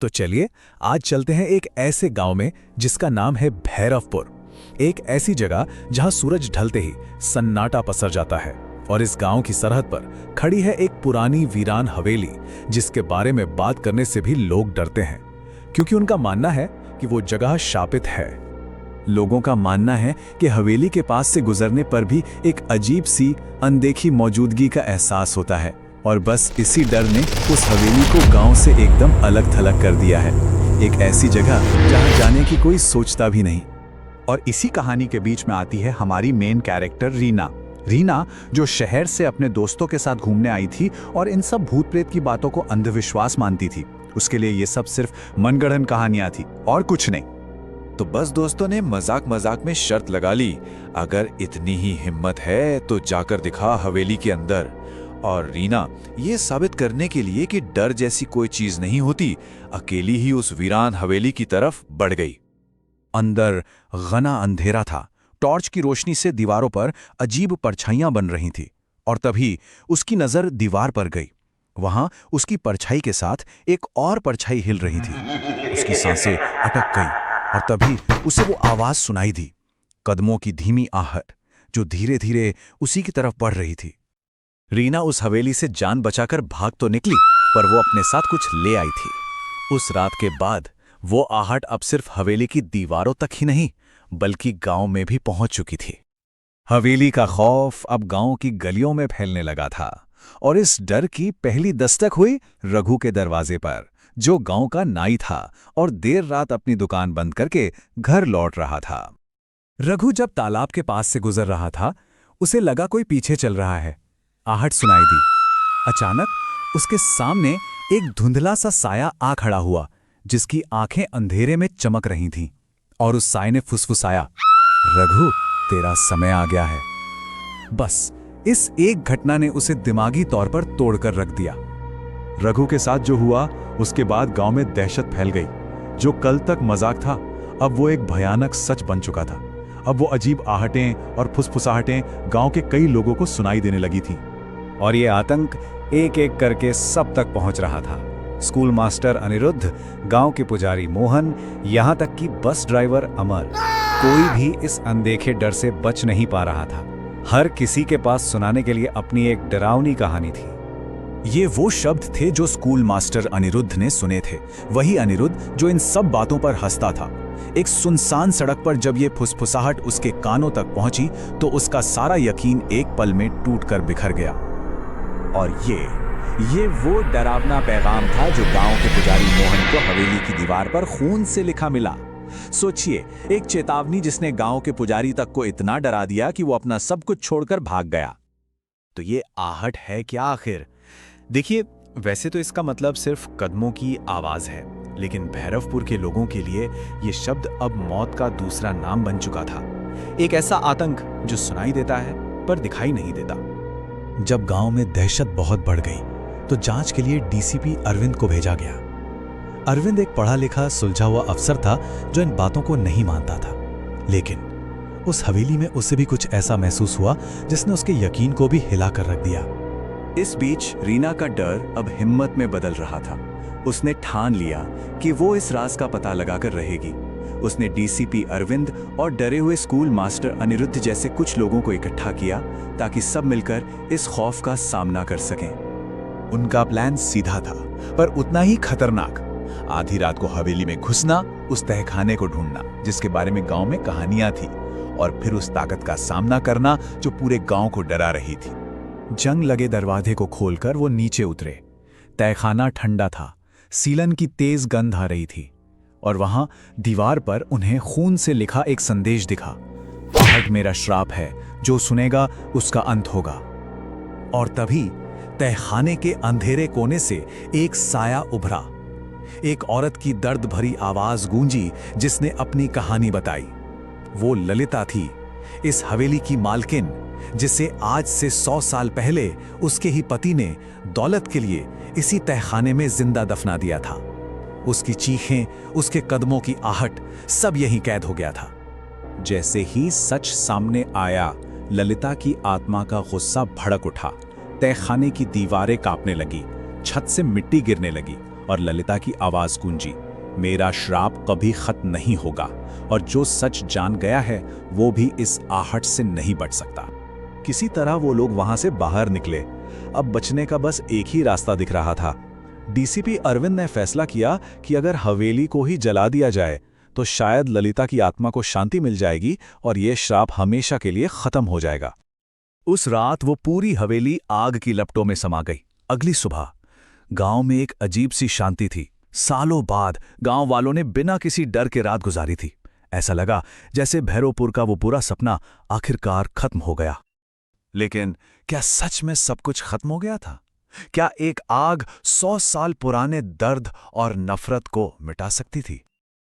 तो चलिए आज चलते हैं एक ऐसे गांव में जिसका नाम है भैरवपुर। एक ऐसी जगह जहां सूरज ढलते ही सन्नाटा पसर जाता है और इस गांव की सरहद पर खड़ी है एक पुरानी वीरान हवेली जिसके बारे में बात करने से भी लोग डरते हैं, क्योंकि उनका मानना है कि वो जगह शापित है। लोगों का मानना है कि हवेली के पास से गुजरने पर भी एक अजीब सी अनदेखी मौजूदगी का एहसास होता है और बस इसी डर ने उस हवेली को गांव से एकदम अलग थलग कर दिया है। एक ऐसी जगह जहां जाने की कोई सोचता भी नहीं। और इसी कहानी के बीच में आती है हमारी मेन कैरेक्टर रीना। रीना जो शहर से अपने दोस्तों के साथ घूमने आई थी और इन सब भूत प्रेत की बातों को अंधविश्वास मानती थी। उसके लिए ये सब सिर्फ मनगढ़ंत कहानियां थी और कुछ नहीं। तो बस दोस्तों ने मजाक मजाक में शर्त लगा ली, अगर इतनी ही हिम्मत है तो जाकर दिखा हवेली के अंदर। और रीना ये साबित करने के लिए कि डर जैसी कोई चीज नहीं होती, अकेली ही उस वीरान हवेली की तरफ बढ़ गई। अंदर घना अंधेरा था। टॉर्च की रोशनी से दीवारों पर अजीब परछाइयां बन रही थी और तभी उसकी नजर दीवार पर गई। वहां उसकी परछाई के साथ एक और परछाई हिल रही थी। उसकी सांसें अटक गई और तभी उसे वो आवाज सुनाई दी, कदमों की धीमी आहट जो धीरे धीरे उसी की तरफ बढ़ रही थी। रीना उस हवेली से जान बचाकर भाग तो निकली, पर वो अपने साथ कुछ ले आई थी। उस रात के बाद वो आहट अब सिर्फ हवेली की दीवारों तक ही नहीं बल्कि गांव में भी पहुंच चुकी थी। हवेली का खौफ अब गांव की गलियों में फैलने लगा था और इस डर की पहली दस्तक हुई रघु के दरवाजे पर, जो गांव का नाई था और देर रात अपनी दुकान बंद करके घर लौट रहा था। रघु जब तालाब के पास से गुजर रहा था, उसे लगा कोई पीछे चल रहा है। आहट सुनाई दी। अचानक उसके सामने एक धुंधला सा साया आ खड़ा हुआ, जिसकी आंखें अंधेरे में चमक रही थीं, और उस साये ने फुसफुसाया, रघु तेरा समय आ गया है। बस इस एक घटना ने उसे दिमागी तौर पर तोड़कर रख दिया। रघु के साथ जो हुआ उसके बाद गांव में दहशत फैल गई। जो कल तक मजाक था अब वो एक भयानक सच बन चुका था। अब वो अजीब आहटें और फुसफुसाहटें गांव के कई लोगों को सुनाई देने लगी थी और ये आतंक एक एक करके सब तक पहुंच रहा था। स्कूल मास्टर अनिरुद्ध, गांव के पुजारी मोहन, यहां तक कि बस ड्राइवर अमर, कोई भी इस अनदेखे डर से बच नहीं पा रहा था। हर किसी के पास सुनाने के लिए अपनी एक डरावनी कहानी थी। ये वो शब्द थे जो स्कूल मास्टर अनिरुद्ध ने सुने थे, वही अनिरुद्ध जो इन सब बातों पर हंसता था। एक सुनसान सड़क पर जब ये फुसफुसाहट उसके कानों तक पहुंची तो उसका सारा यकीन एक पल में टूटकर बिखर गया। और ये वो डरावना पैगाम था जो गांव के पुजारी मोहन को हवेली की दीवार पर खून से लिखा मिला। सोचिए, एक चेतावनी जिसने गांव के पुजारी तक को इतना डरा दिया कि वो अपना सब कुछ छोड़कर भाग गया। तो ये आहट है क्या आखिर? देखिए, वैसे तो इसका मतलब सिर्फ कदमों की आवाज है, लेकिन भैरवपुर के लोगों के लिए ये शब्द अब मौत का दूसरा नाम बन चुका था। एक ऐसा आतंक जो सुनाई देता है पर दिखाई नहीं देता। जब गांव में दहशत बहुत बढ़ गई तो जांच के लिए डीसीपी अरविंद को भेजा गया। अरविंद एक पढ़ा लिखा सुलझा हुआ अफसर था जो इन बातों को नहीं मानता था, लेकिन उस हवेली में उसे भी कुछ ऐसा महसूस हुआ जिसने उसके यकीन को भी हिला कर रख दिया। इस बीच रीना का डर अब हिम्मत में बदल रहा था। उसने ठान लिया कि वो इस राज का पता लगाकर रहेगी। उसने डीसीपी अरविंद और डरे हुए स्कूल मास्टर अनिरुद्ध जैसे कुछ लोगों को इकट्ठा किया ताकि सब मिलकर इस खौफ का सामना कर सकें। उनका प्लान सीधा था पर उतना ही खतरनाक। आधी रात को हवेली में घुसना, उस तहखाने को ढूंढना जिसके बारे में गांव में कहानियां थी, और फिर उस ताकत का सामना करना जो पूरे गांव को डरा रही थी। जंग लगे दरवाजे को खोलकर वो नीचे उतरे। तहखाना ठंडा था, सीलन की तेज गंध आ रही थी और वहां दीवार पर उन्हें खून से लिखा एक संदेश दिखा, आहट मेरा श्राप है, जो सुनेगा उसका अंत होगा। और तभी तहखाने के अंधेरे कोने से एक साया उभरा। एक औरत की दर्द भरी आवाज गूंजी जिसने अपनी कहानी बताई। वो ललिता थी, इस हवेली की मालकिन, जिसे आज से 100 साल पहले उसके ही पति ने दौलत के लिए इसी तहखाने में जिंदा दफना दिया था। उसकी चीखें, उसके कदमों की आहट, सब यहीं कैद हो गया था। जैसे ही सच सामने आया, ललिता की आत्मा का गुस्सा भड़क उठा। तहखाने की दीवारें कांपने लगी, छत से मिट्टी गिरने लगी और ललिता की आवाज गूंजी, मेरा श्राप कभी खत्म नहीं होगा और जो सच जान गया है वो भी इस आहट से नहीं बच सकता। किसी तरह वो लोग वहां से बाहर निकले। अब बचने का बस एक ही रास्ता दिख रहा था। डीसीपी अरविंद ने फैसला किया कि अगर हवेली को ही जला दिया जाए तो शायद ललिता की आत्मा को शांति मिल जाएगी और ये श्राप हमेशा के लिए खत्म हो जाएगा। उस रात वो पूरी हवेली आग की लपटों में समा गई। अगली सुबह गांव में एक अजीब सी शांति थी। सालों बाद गांव वालों ने बिना किसी डर के रात गुजारी थी। ऐसा लगा जैसे भैरवपुर का वो बुरा सपना आखिरकार खत्म हो गया। लेकिन क्या सच में सब कुछ खत्म हो गया था? क्या एक आग 100 साल पुराने दर्द और नफरत को मिटा सकती थी?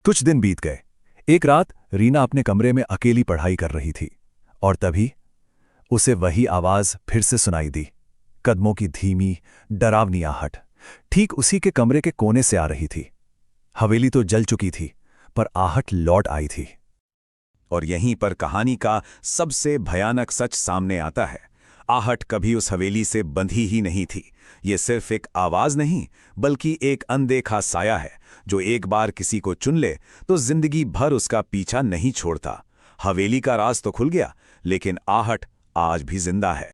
कुछ दिन बीत गए। एक रात रीना अपने कमरे में अकेली पढ़ाई कर रही थी और तभी उसे वही आवाज फिर से सुनाई दी, कदमों की धीमी डरावनी आहट, ठीक उसी के कमरे के कोने से आ रही थी। हवेली तो जल चुकी थी पर आहट लौट आई थी। और यहीं पर कहानी का सबसे भयानक सच सामने आता है। आहट कभी उस हवेली से बंधी ही नहीं थी। ये सिर्फ एक आवाज नहीं बल्कि एक अनदेखा साया है जो एक बार किसी को चुन ले तो जिंदगी भर उसका पीछा नहीं छोड़ता। हवेली का राज तो खुल गया लेकिन आहट आज भी जिंदा है।